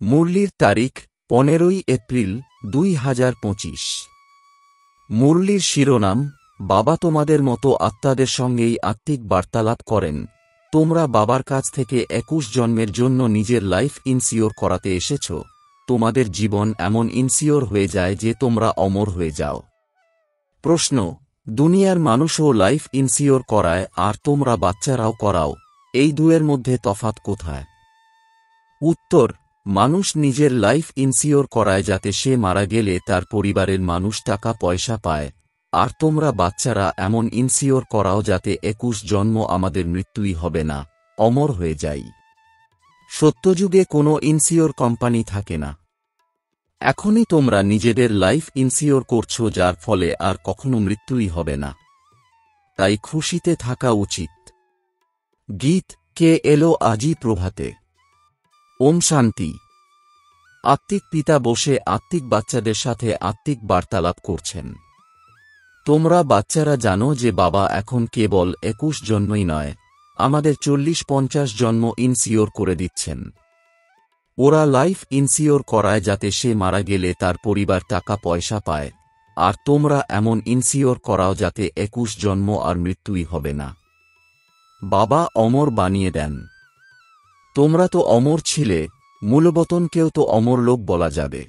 মুরলির তারিখ 15 এপ্রিল 2025। মুরলির শিরোনাম, বাবা তোমাদের মতো আত্মাদের সঙ্গেই আত্মিক বার্তালাপ করেন। তোমরা বাবার কাছ থেকে 21 জন্মের জন্য নিজের লাইফ ইনসিওর করাতে এসেছ। তোমাদের জীবন এমন ইনসিওর হয়ে যায় যে তোমরা অমর হয়ে যাও। প্রশ্ন, দুনিয়ার মানুষও লাইফ ইনসিওর করায় আর তোমরা বাচ্চারাও করাও, এই দুয়ের মধ্যে তফাৎ কোথায়? উত্তর, মানুষ নিজের লাইফ ইনসিওর করায় যাতে সে মারা গেলে তার পরিবারের মানুষ টাকা পয়সা পায়, আর তোমরা বাচ্চারা এমন ইনসিওর করাও যাতে 21 জন্ম আমাদের মৃত্যুই হবে না, অমর হয়ে যাই। সত্যযুগে কোনো ইনসিওর কোম্পানি থাকে না। এখনই তোমরা নিজেদের লাইফ ইনসিওর করছো, যার ফলে আর কখনো মৃত্যুই হবে না। তাই খুশিতে থাকা উচিত। গীত কে এলো আজি প্রভাতে। ওম শান্তি। আত্মিক পিতা বসে আত্মিক বাচ্চাদের সাথে আত্মিক বার্তালাপ করছেন। তোমরা বাচ্চারা জানো যে বাবা এখন কেবল 21 জন্মই নয়, আমাদের 40-50 জন্ম ইনসিওর করে দিচ্ছেন। ওরা লাইফ ইনসিওর করায় যাতে সে মারা গেলে তার পরিবার টাকা পয়সা পায়, আর তোমরা এমন ইনসিওর করাও যাতে 21 জন্ম আর মৃত্যুই হবে না। বাবা অমর বানিয়ে দেন। তোমরা তো অমর ছিলে, মূলবতনকেও তো অমর লোক বলা যাবে।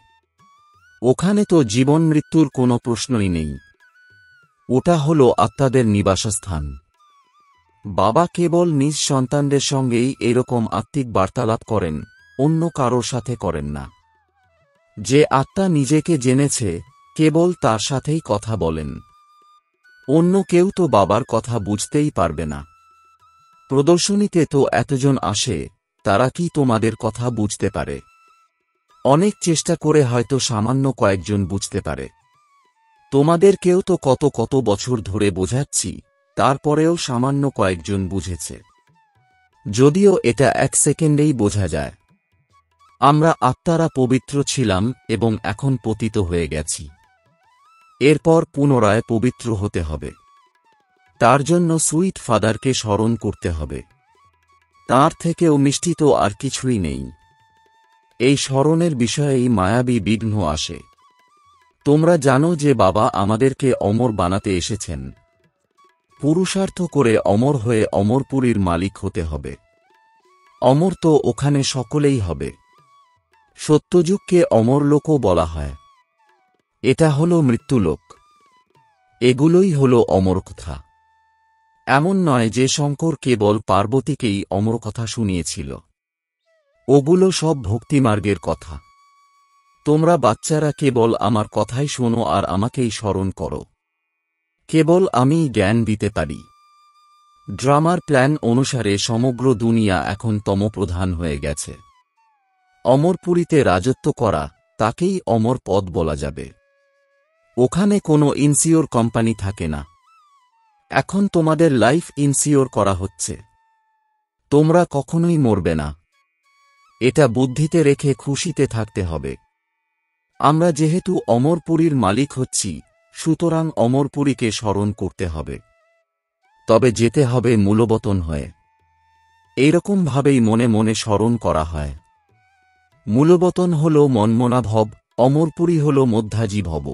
ওখানে তো জীবন মৃত্যুর কোনো প্রশ্নই নেই। ওটা হলো আত্মাদের নিবাসস্থান। বাবা কেবল নিজ সন্তানদের সঙ্গেই এরকম আত্মিক বার্তালাপ করেন, অন্য কারোর সাথে করেন না। যে আত্মা নিজেকে জেনেছে, কেবল তার সাথেই কথা বলেন। অন্য কেউ তো বাবার কথা বুঝতেই পারবে না। প্রদর্শনীতে তো এতজন আসে, তারা কি তোমাদের কথা বুঝতে পারে? অনেক চেষ্টা করে হয়তো সামান্য কয়েকজন বুঝতে পারে। তোমাদেরকেও তো কত কত বছর ধরে বোঝাচ্ছি, তারপরেও সামান্য কয়েকজন বুঝেছে। যদিও এটা 1 সেকেন্ডেই বোঝা যায়। আমরা আত্মারা পবিত্র ছিলাম এবং এখন পতিত হয়ে গেছি। এরপর পুনরায় পবিত্র হতে হবে। তার জন্য সুইট ফাদারকে স্মরণ করতে হবে। তাঁর থেকেও মিষ্টি তো আর কিছুই নেই। এই স্মরণের বিষয়েই মায়াবী বিঘ্ন আসে। তোমরা জানো যে বাবা আমাদেরকে অমর বানাতে এসেছেন। পুরুষার্থ করে অমর হয়ে অমরপুরীর মালিক হতে হবে। অমর তো ওখানে সকলেই হবে। সত্যযুগকে অমরলোকও বলা হয়। এটা হলো মৃত্যুলোক। এগুলোই হলো অমর কথা। এমন নয় যে শঙ্কর কেবল পার্বতীকেই অমর কথা শুনিয়েছিল। ওগুলো সব ভক্তিমার্গের কথা। তোমরা বাচ্চারা কেবল আমার কথাই শোনো আর আমাকেই স্মরণ করো। কেবল আমিই জ্ঞান দিতে পারি। ড্রামার প্ল্যান অনুসারে সমগ্র দুনিয়া এখন তমপ্রধান হয়ে গেছে। অমরপুরীতে রাজত্ব করা, তাকেই অমর পদ বলা যাবে। ওখানে কোনো ইনসিওর কোম্পানি থাকে না। এখন তোমাদের লাইফ ইনসিওর করা হচ্ছে। তোমরা কখনোই মরবে না। এটা বুদ্ধিতে রেখে খুশিতে থাকতে হবে। আমরা যেহেতু অমরপুরীর মালিক হচ্ছি, সুতরাং অমরপুরীকে স্মরণ করতে হবে। তবে যেতে হবে মূলবতন হয়ে। এইরকমভাবেই মনে মনে স্মরণ করা হয়। মূলবতন হল মনমনা ভব, অমরপুরী হল মধ্যাজি ভব।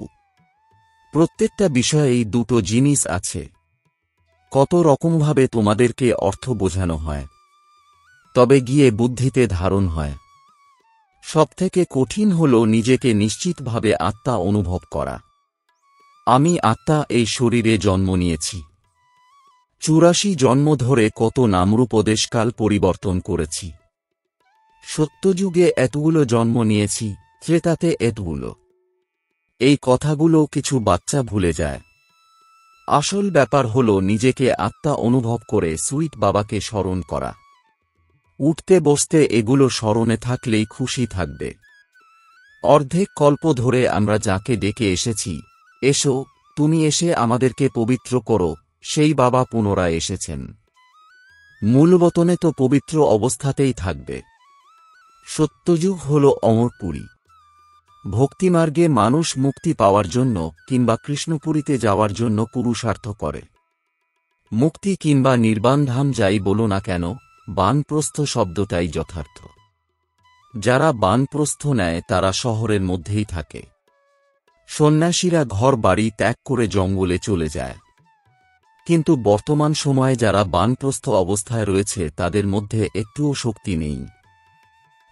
প্রত্যেকটা বিষয়েই দুটো জিনিস আছে। কত রকমভাবে তোমাদেরকে অর্থ বোঝানো হয়, তবে গিয়ে বুদ্ধিতে ধারণ হয়। সবথেকে কঠিন হল নিজেকে নিশ্চিতভাবে আত্মা অনুভব করা। আমি আত্মা এই শরীরে জন্ম নিয়েছি। 84 জন্ম ধরে কত নামরূপদেশকাল পরিবর্তন করেছি। সত্যযুগে এতগুলো জন্ম নিয়েছি, ত্রেতাতে এতগুলো। এই কথাগুলো কিছু বাচ্চা ভুলে যায়। আসল ব্যাপার হল নিজেকে আত্মা অনুভব করে সুইট বাবাকে স্মরণ করা। উঠতে বসতে এগুলো স্মরণে থাকলেই খুশি থাকবে। অর্ধেক কল্প ধরে আমরা যাকে ডেকে এসেছি, এসো তুমি এসে আমাদেরকে পবিত্র করো, সেই বাবা পুনরায় এসেছেন। মূলবতনে তো পবিত্র অবস্থাতেই থাকবে। সত্যযুগ হল অমরপুরী। ভক্তিমার্গে মানুষ মুক্তি পাওয়ার জন্য কিংবা কৃষ্ণপুরীতে যাওয়ার জন্য পুরুষার্থ করে। মুক্তি কিংবা নির্বাণধাম যাই বলো না কেন, বানপ্রস্থ শব্দটাই যথার্থ। যারা বানপ্রস্থ নেয় তারা শহরের মধ্যেই থাকে। সন্ন্যাসীরা ঘর বাড়ি ত্যাগ করে জঙ্গলে চলে যায়। কিন্তু বর্তমান সময়ে যারা বানপ্রস্থ অবস্থায় রয়েছে তাদের মধ্যে একটুও শক্তি নেই।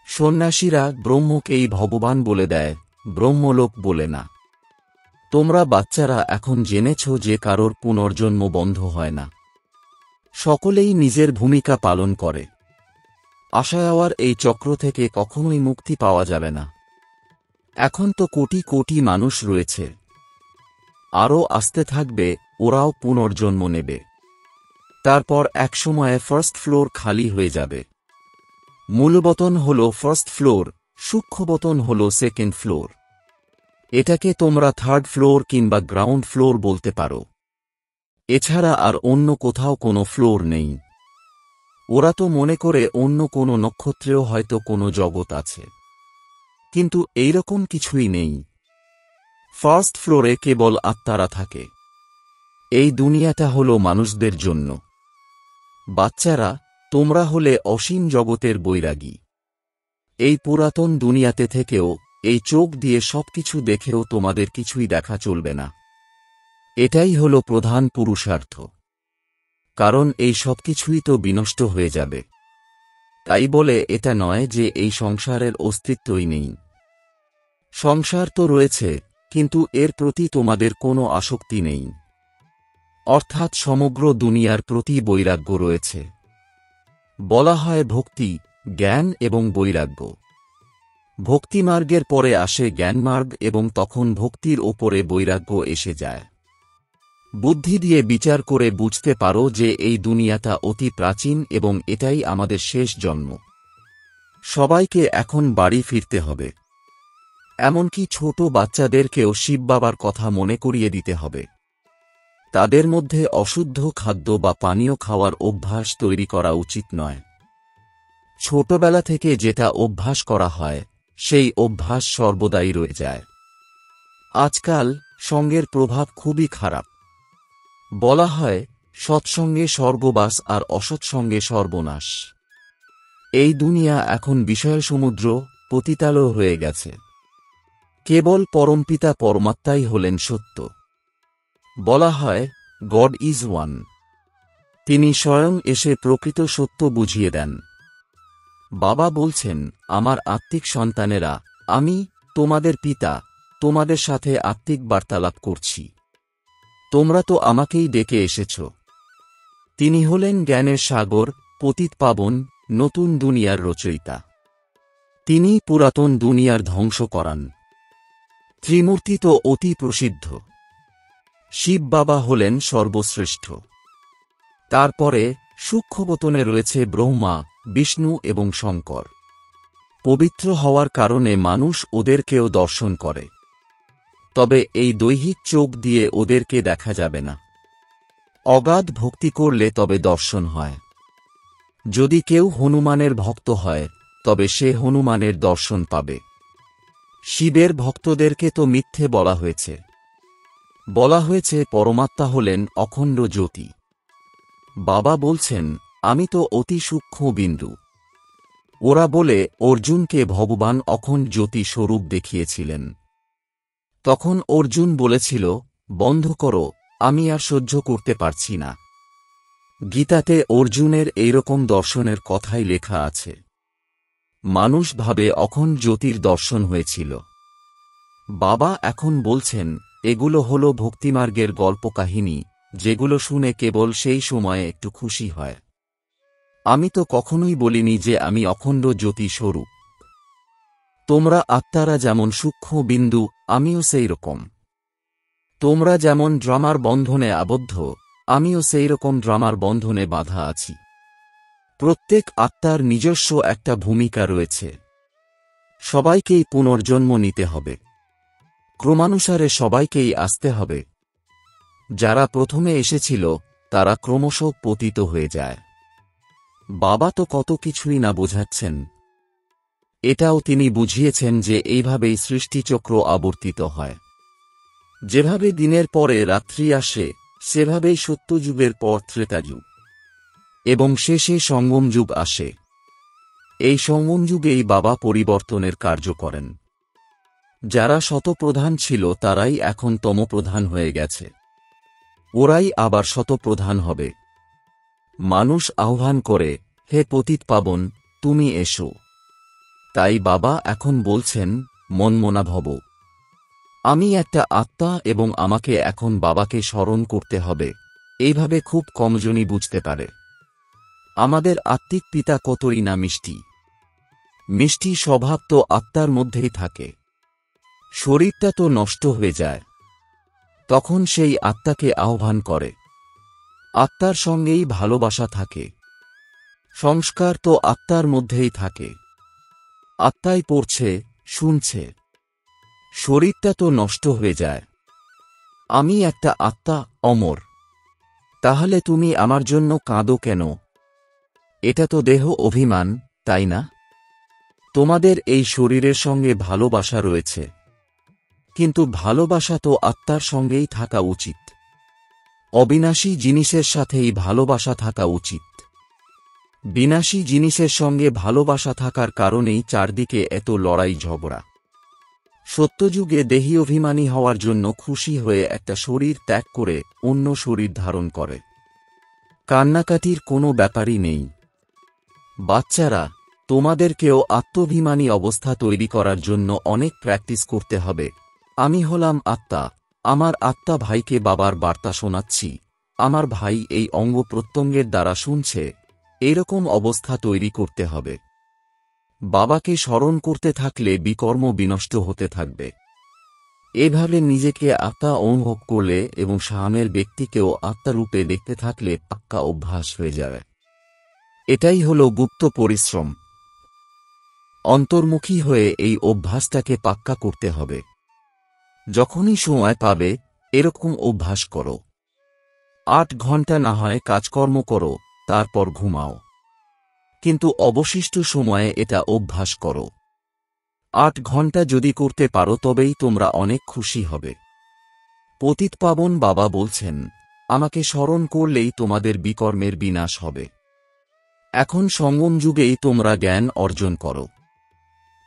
সন্ন্যাসীরা ব্রহ্মকেই ভগবান বলে দেয়, ব্রহ্মলোক বলে না। তোমরা বাচ্চারা এখন জেনেছ যে কারোর পুনর্জন্ম বন্ধ হয় না। সকলেই নিজের ভূমিকা পালন করে। আসা যাওয়ার এই চক্র থেকে কখনোই মুক্তি পাওয়া যাবে না। এখন তো কোটি কোটি মানুষ রয়েছে, আরও আসতে থাকবে, ওরাও পুনর্জন্ম নেবে। তারপর একসময়ে ফার্স্ট ফ্লোর খালি হয়ে যাবে। মূলবতন হল ফার্স্ট ফ্লোর, সূক্ষ্মবতন হল সেকেন্ড ফ্লোর। এটাকে তোমরা থার্ড ফ্লোর কিংবা গ্রাউন্ড ফ্লোর বলতে পারো। এছাড়া আর অন্য কোথাও কোনো ফ্লোর নেই। ওরা তো মনে করে অন্য কোনো নক্ষত্রেও হয়তো কোনো জগৎ আছে, কিন্তু এইরকম কিছুই নেই। ফার্স্ট ফ্লোরে কেবল আত্মারা থাকে। এই দুনিয়াটা হল মানুষদের জন্য। বাচ্চারা, তোমরা হলে অসীম জগতের বৈরাগী। এই পুরাতন দুনিয়াতে থেকেও, এই চোখ দিয়ে সবকিছু দেখেও তোমাদের কিছুই দেখা চলবে না। এটাই হল প্রধান পুরুষার্থ। কারণ এই সবকিছুই তো বিনষ্ট হয়ে যাবে। তাই বলে এটা নয় যে এই সংসারের অস্তিত্বই নেই। সংসার তো রয়েছে, কিন্তু এর প্রতি তোমাদের কোনো আসক্তি নেই। অর্থাৎ সমগ্র দুনিয়ার প্রতি বৈরাগ্য রয়েছে। বলা হয় ভক্তি, জ্ঞান এবং বৈরাগ্য। ভক্তিমার্গের পরে আসে জ্ঞানমার্গ এবং তখন ভক্তির ওপরে বৈরাগ্য এসে যায়। বুদ্ধি দিয়ে বিচার করে বুঝতে পারো যে এই দুনিয়াটা অতি প্রাচীন এবং এটাই আমাদের শেষ জন্ম। সবাইকে এখন বাড়ি ফিরতে হবে। এমনকি ছোট বাচ্চাদেরকেও শিব বাবার কথা মনে করিয়ে দিতে হবে। তাদের মধ্যে অশুদ্ধ খাদ্য বা পানীয় খাওয়ার অভ্যাস তৈরি করা উচিত নয়। ছোটবেলা থেকে যেটা অভ্যাস করা হয়, সেই অভ্যাস সর্বদাই রয়ে যায়। আজকাল সঙ্গের প্রভাব খুবই খারাপ। বলা হয়, সৎসঙ্গে স্বর্গবাস আর অসৎসঙ্গে সর্বনাশ। এই দুনিয়া এখন বিষয় সমুদ্র, পতিতালয় হয়ে গেছে। কেবল পরমপিতা পরমাত্মাই হলেন সত্য। বলা হয়, গড ইজ ওয়ান। তিনি স্বয়ং এসে প্রকৃত সত্য বুঝিয়ে দেন। বাবা বলছেন, আমার আত্মিক সন্তানেরা, আমি তোমাদের পিতা, তোমাদের সাথে আত্মিক বার্তালাপ করছি। তোমরা তো আমাকেই ডেকে এসেছ। তিনি হলেন জ্ঞানের সাগর, পতিত পাবন, নতুন দুনিয়ার রচয়িতা। তিনি পুরাতন দুনিয়ার ধ্বংস করান। ত্রিমূর্তি তো অতি প্রসিদ্ধ। শিব বাবা হলেন সর্বশ্রেষ্ঠ। তারপরে সূক্ষ্মবতনে রয়েছে ব্রহ্মা, বিষ্ণু এবং শঙ্কর। পবিত্র হওয়ার কারণে মানুষ ওদেরকেও দর্শন করে। তবে এই দৈহিক চোখ দিয়ে ওদেরকে দেখা যাবে না। অগাধ ভক্তি করলে তবে দর্শন হয়। যদি কেউ হনুমানের ভক্ত হয়, তবে সে হনুমানের দর্শন পাবে। শিবের ভক্তদেরকে তো মিথ্যে বলা হয়েছে। বলা হয়েছে পরমাত্মা হলেন অখণ্ড জ্যোতি। বাবা বলছেন, আমি তো অতি সূক্ষ্ম বিন্দু। ওরা বলে অর্জুনকে ভগবান অখণ্ড জ্যোতি স্বরূপ দেখিয়েছিলেন। তখন অর্জুন বলেছিল, বন্ধ করো, আমি আর সহ্য করতে পারছি না। গীতাতে অর্জুনের এইরকম দর্শনের কথাই লেখা আছে। মানুষ ভাবে অখণ্ড জ্যোতির দর্শন হয়েছিল। বাবা এখন বলছেন, এগুলো হল ভক্তিমার্গের গল্পকাহিনী, যেগুলো শুনে কেবল সেই সময়ে একটু খুশি হয়। আমি তো কখনোই বলিনি যে আমি অখণ্ড জ্যোতি স্বরূপ। তোমরা আত্মারা যেমন সূক্ষ্ম বিন্দু, আমিও সেই রকম। তোমরা যেমন ড্রামার বন্ধনে আবদ্ধ, আমিও সেই রকম ড্রামার বন্ধনে বাঁধা আছি। প্রত্যেক আত্মার নিজস্ব একটা ভূমিকা রয়েছে। সবাইকেই পুনর্জন্ম নিতে হবে। ক্রমানুসারে সবাইকেই আসতে হবে। যারা প্রথমে এসেছিল, তারা ক্রমশ পতিত হয়ে যায়। বাবা তো কত কিছুই না বোঝাচ্ছেন। এটাও তিনি বুঝিয়েছেন যে এইভাবেই সৃষ্টিচক্র আবর্তিত হয়। যেভাবে দিনের পরে রাত্রি আসে, সেভাবেই সত্যযুগের পর ত্রেতাযুগ এবং শেষে সঙ্গম যুগ আসে। এই সংযুগেই বাবা পরিবর্তনের কার্য করেন। যারা শতপ্রধান ছিল তারাই এখন তমপ্রধান হয়ে গেছে, ওরাই আবার শতপ্রধান হবে। মানুষ আহ্বান করে, হে পতিত পাবন, তুমি এসো। তাই বাবা এখন বলছেন, মনমনা ভব। আমি একটা আত্মা এবং আমাকে এখন বাবাকে স্মরণ করতে হবে, এইভাবে খুব কমজনই বুঝতে পারে। আমাদের আত্মিক পিতা কতই না মিষ্টি। মিষ্টি স্বভাব তো আত্মার মধ্যেই থাকে। শরীরটা তো নষ্ট হয়ে যায়, তখন সেই আত্মাকে আহ্বান করে। আত্মার সঙ্গেই ভালোবাসা থাকে। সংস্কার তো আত্মার মধ্যেই থাকে। আত্মাই পড়ছে, শুনছে। শরীরটা তো নষ্ট হয়ে যায়। আমি একটা আত্মা, অমর। তাহলে তুমি আমার জন্য কাঁদো কেন? এটা তো দেহ অভিমান, তাই না? তোমাদের এই শরীরের সঙ্গে ভালোবাসা রয়েছে, কিন্তু ভালোবাসা তো আত্মার সঙ্গেই থাকা উচিত। অবিনাশী জিনিসের সাথেই ভালোবাসা থাকা উচিত। বিনাশী জিনিসের সঙ্গে ভালোবাসা থাকার কারণেই চারদিকে এত লড়াই ঝগড়া। সত্যযুগে দেহী অভিমানী হওয়ার জন্য খুশি হয়ে একটা শরীর ত্যাগ করে অন্য শরীর ধারণ করে। কান্নাকাটির কোনো ব্যাপারই নেই। বাচ্চারা, তোমাদেরকেও আত্মাভিমানী অবস্থা তৈরি করার জন্য অনেক প্র্যাকটিস করতে হবে। আমি হলাম আত্মা, আমার আত্মা ভাইকে বাবার বার্তা শোনাচ্ছি, আমার ভাই এই অঙ্গ প্রত্যঙ্গের দ্বারা শুনছে, এরকম অবস্থা তৈরি করতে হবে। বাবাকে স্মরণ করতে থাকলে বিকর্ম বিনষ্ট হতে থাকবে। এভাবে নিজেকে আত্মা অনুভব করলে এবং সামনের ব্যক্তিকেও আত্মারূপে দেখতে থাকলে পাক্কা অভ্যাস হয়ে যাবে। এটাই হল গুপ্ত পরিশ্রম। অন্তর্মুখী হয়ে এই অভ্যাসটাকে পাক্কা করতে হবে। যখনই সময় পাবে এরকম অভ্যাস করো। 8 ঘন্টা না হয় কাজকর্ম করো, তারপর ঘুমাও, কিন্তু অবশিষ্ট সময়ে এটা অভ্যাস করো। 8 ঘন্টা যদি করতে পারো তবেই তোমরা অনেক খুশি হবে। পতিত পাবন বাবা বলছেন, আমাকে স্মরণ করলেই তোমাদের বিকর্মের বিনাশ হবে। এখন সঙ্গম যুগেই তোমরা জ্ঞান অর্জন করো।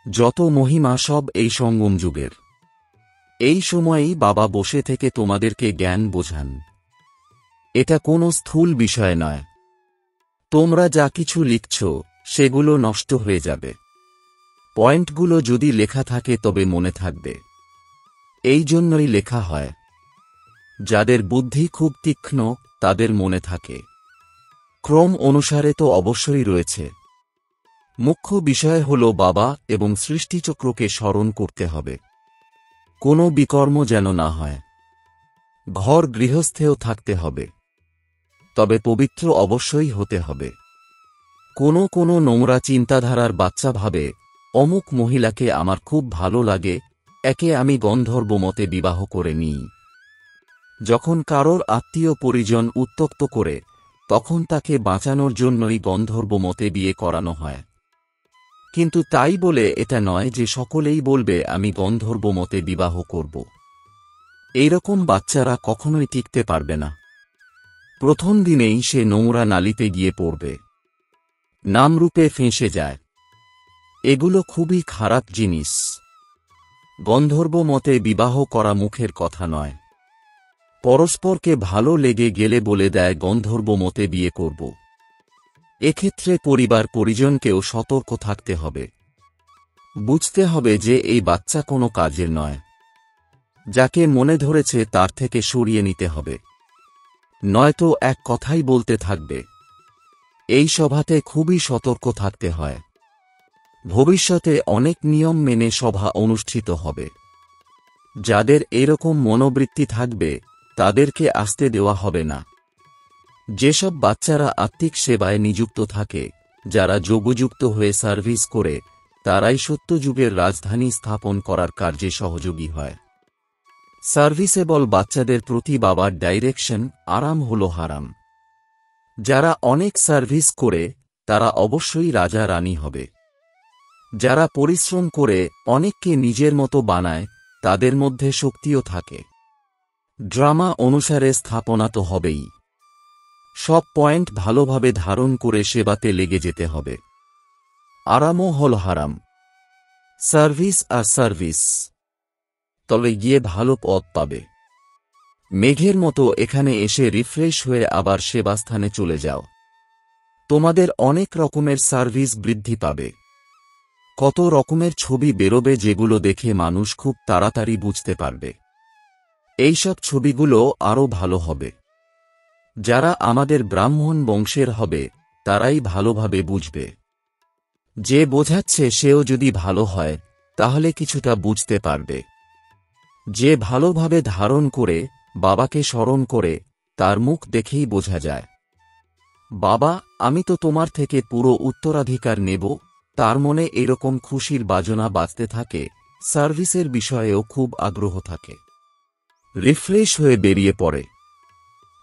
যত মহিমা সব এই সঙ্গম যুগের। এই সময়েই বাবা বসে থেকে তোমাদেরকে জ্ঞান বোঝান। এটা কোনো স্থূল বিষয় নয়। তোমরা যা কিছু লিখছ সেগুলো নষ্ট হয়ে যাবে। পয়েন্টগুলো যদি লেখা থাকে তবে মনে থাকবে। এই জন্যই লেখা হয়। যাদের বুদ্ধি খুব তীক্ষ্ণ তাদের মনে থাকে। ক্রম অনুসারে তো অবশ্যই রয়েছে। মুখ্য বিষয় হল বাবা এবং সৃষ্টিচক্রকে স্মরণ করতে হবে। কোনো বিকর্ম যেন না হয়। ঘর গৃহস্থেও থাকতে হবে, তবে পবিত্র অবশ্যই হতে হবে। কোনো নোংরা চিন্তাধারার বাচ্চা ভাবে, অমুক মহিলাকে আমার খুব ভালো লাগে, একে আমি গন্ধর্ব মতে বিবাহ করে নিই। যখন কারোর আত্মীয় পরিজন উত্ত্যক্ত করে, তখন তাকে বাঁচানোর জন্যই গন্ধর্ব মতে বিয়ে করানো হয়। কিন্তু তাই বলে এটা নয় যে সকলেই বলবে আমি গন্ধর্ব মতে বিবাহ করব। এইরকম বাচ্চারা কখনোই টিকতে পারবে না। প্রথম দিনেই সে নোংরা নালিতে গিয়ে পড়বে, নামরূপে ফেঁসে যায়। এগুলো খুবই খারাপ জিনিস। গন্ধর্ব মতে বিবাহ করা মুখের কথা নয়। পরস্পরকে ভালো লেগে গেলে বলে দেয় গন্ধর্ব মতে বিয়ে করব। এক্ষেত্রে পরিবার পরিজনকেও সতর্ক থাকতে হবে। বুঝতে হবে যে এই বাচ্চা কোনো কাজের নয়। যাকে মনে ধরেছে তার থেকে সরিয়ে নিতে হবে, নয়তো এক কথাই বলতে থাকবে। এই সভাতে খুবই সতর্ক থাকতে হয়। ভবিষ্যতে অনেক নিয়ম মেনে সভা অনুষ্ঠিত হবে। যাদের এরকম মনোবৃত্তি থাকবে তাদেরকে আসতে দেওয়া হবে না। যেসব বাচ্চারা আত্মিক সেবায় নিযুক্ত থাকে, যারা যোগযুক্ত হয়ে সার্ভিস করে, তারাই সত্যযুগের রাজধানী স্থাপন করার কার্যে সহযোগী হয়। সার্ভিসেবল বাচ্চাদের প্রতি বাবার ডাইরেকশন, আরাম হল হারাম। যারা অনেক সার্ভিস করে তারা অবশ্যই রাজা রানী হবে। যারা পরিশ্রম করে অনেককে নিজের মতো বানায়, তাদের মধ্যে শক্তিও থাকে। ড্রামা অনুসারে স্থাপনা তো হবেই। সব পয়েন্ট ভালোভাবে ধারণ করে সেবাতে লেগে যেতে হবে। আরামও হল হারাম। সার্ভিস আর সার্ভিস। তলে গিয়ে ভালো পথ পাবে। মেঘের মতো এখানে এসে রিফ্রেশ হয়ে আবার সেবাস্থানে চলে যাও। তোমাদের অনেক রকমের সার্ভিস বৃদ্ধি পাবে। কত রকমের ছবি বেরোবে যেগুলো দেখে মানুষ খুব তাড়াতাড়ি বুঝতে পারবে। এইসব ছবিগুলো আরও ভালো হবে। যারা আমাদের ব্রাহ্মণ বংশের হবে তারাই ভালোভাবে বুঝবে। যে বোঝাচ্ছে সেও যদি ভালো হয় তাহলে কিছুটা বুঝতে পারবে। যে ভালোভাবে ধারণ করে বাবাকে স্মরণ করে তার মুখ দেখেই বোঝা যায়। বাবা, আমি তো তোমার থেকে পুরো উত্তরাধিকার নেব, তার মনে এরকম খুশির বাজনা বাজতে থাকে। সার্ভিসের বিষয়েও খুব আগ্রহ থাকে। রিফ্রেশ হয়ে বেরিয়ে পড়ে।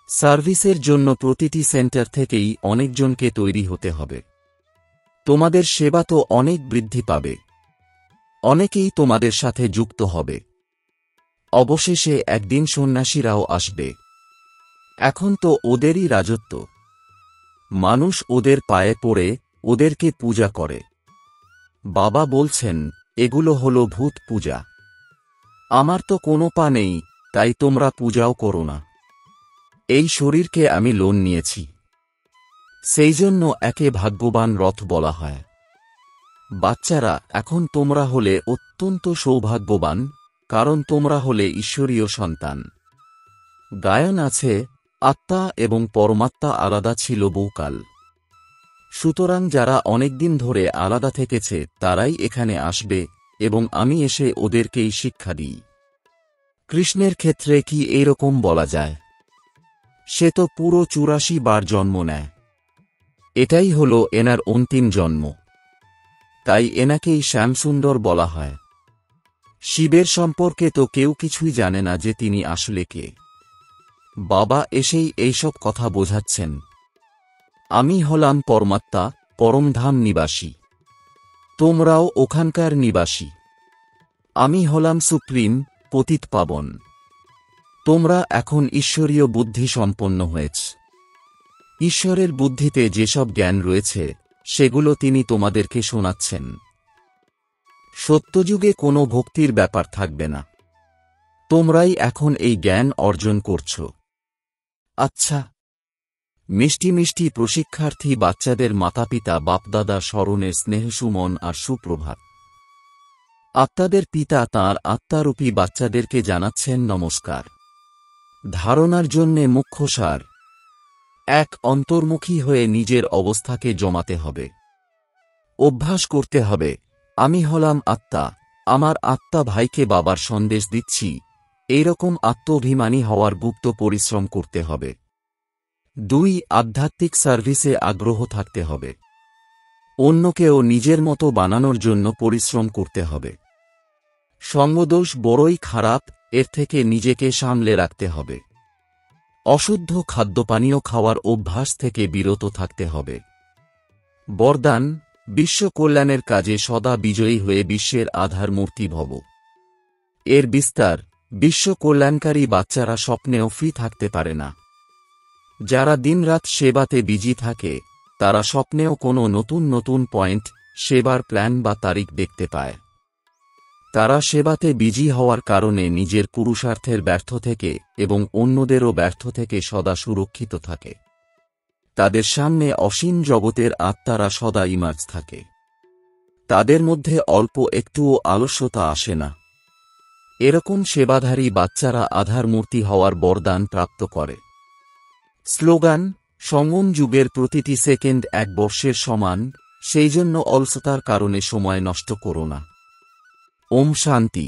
সার্ভিসের জন্য প্রতিটি সেন্টার থেকেই অনেকজনকে তৈরি হতে হবে। তোমাদের সেবা তো অনেক বৃদ্ধি পাবে। অনেকেই তোমাদের সাথে যুক্ত হবে। অবশেষে একদিন সন্ন্যাসীরাও আসবে। এখন তো ওদেরই রাজত্ব। মানুষ ওদের পায়ে পড়ে ওদেরকে পূজা করে। বাবা বলছেন এগুলো হলো ভূত পূজা। আমার তো কোনো পা নেই, তাই তোমরা পূজাও করো না। এই শরীরকে আমি লোন নিয়েছি, সেই জন্য একে ভাগ্যবান রথ বলা হয়। বাচ্চারা, এখন তোমরা হলে অত্যন্ত সৌভাগ্যবান, কারণ তোমরা হলে ঈশ্বরীয় সন্তান। গায়ন আছে, আত্মা এবং পরমাত্মা আলাদা ছিল বহুকাল। সুতরাং যারা অনেকদিন ধরে আলাদা থেকেছে তারাই এখানে আসবে এবং আমি এসে ওদেরকেই শিক্ষা দিই। কৃষ্ণের ক্ষেত্রে কি এরকম বলা যায়? সে তো পুরো ৮৪ বার জন্ম নেয়। এটাই হল এনার অন্তিম জন্ম। তাই এনাকেই শ্যামসুন্দর বলা হয়। শিবের সম্পর্কে তো কেউ কিছুই জানে না যে তিনি আসলে কে। বাবা এসেই এইসব কথা বোঝাচ্ছেন। আমি হলাম পরমাত্মা, পরমধাম নিবাসী। তোমরাও ওখানকার নিবাসী। আমি হলাম সুপ্রিম, পতিত পাবন। তোমরা এখন ঈশ্বরীয় বুদ্ধি সম্পন্ন হয়েছ। ঈশ্বরের বুদ্ধিতে যেসব জ্ঞান রয়েছে সেগুলো তিনি তোমাদেরকে শোনাচ্ছেন। সত্যযুগে কোনো ভক্তির ব্যাপার থাকবে না। তোমরাই এখন এই জ্ঞান অর্জন করছ। আচ্ছা, মিষ্টি মিষ্টি প্রশিক্ষার্থী বাচ্চাদের মাতাপিতা বাপদাদা স্মরণের স্নেহসুমন আর সুপ্রভাত। আত্মাদের পিতা তাঁর আত্মারূপী বাচ্চাদেরকে জানাচ্ছেন নমস্কার। ধারণার জন্যে মুখ্য সার: এক, অন্তর্মুখী হয়ে নিজের অবস্থাকে জমাতে হবে। অভ্যাস করতে হবে, আমি হলাম আত্মা, আমার আত্মা ভাইকে বাবার সন্দেশ দিচ্ছি। এইরকম আত্মঅভিমানী হওয়ার গুপ্ত পরিশ্রম করতে হবে। ২, আধ্যাত্মিক সার্ভিসে আগ্রহ থাকতে হবে। অন্যকেও নিজের মতো বানানোর জন্য পরিশ্রম করতে হবে। সঙ্গদোষ বড়ই খারাপ, এর থেকে নিজেকে সামলে রাখতে হবে। অশুদ্ধ খাদ্যপানীয় খাওয়ার অভ্যাস থেকে বিরত থাকতে হবে। বরদান: বিশ্ব কল্যাণের কাজে সদা বিজয়ী হয়ে বিশ্বের আধার মূর্তি ভব। এর বিস্তার: বিশ্ব কল্যাণকারী বাচ্চারা স্বপ্নেও ফ্রি থাকতে পারে না। যারা দিনরাত সেবাতে বিজি থাকে তারা স্বপ্নেও কোনো নতুন নতুন পয়েন্ট, সেবার প্ল্যান বা তারিখ দেখতে পায়। তারা সেবাতে বিজি হওয়ার কারণে নিজের পুরুষার্থের ব্যর্থ থেকে এবং অন্যদেরও ব্যর্থ থেকে সদা সুরক্ষিত থাকে। তাদের সামনে অসীম জগতের আত্মারা সদা ইমার্জ থাকে। তাদের মধ্যে অল্প একটুও আলস্যতা আসে না। এরকম সেবাধারী বাচ্চারা আধার মূর্তি হওয়ার বরদান প্রাপ্ত করে। স্লোগান: সঙ্গম যুগের প্রতিটি সেকেন্ড এক বর্ষের সমান, সেই জন্য অলসতার কারণে সময় নষ্ট করো না। ওম শান্তি।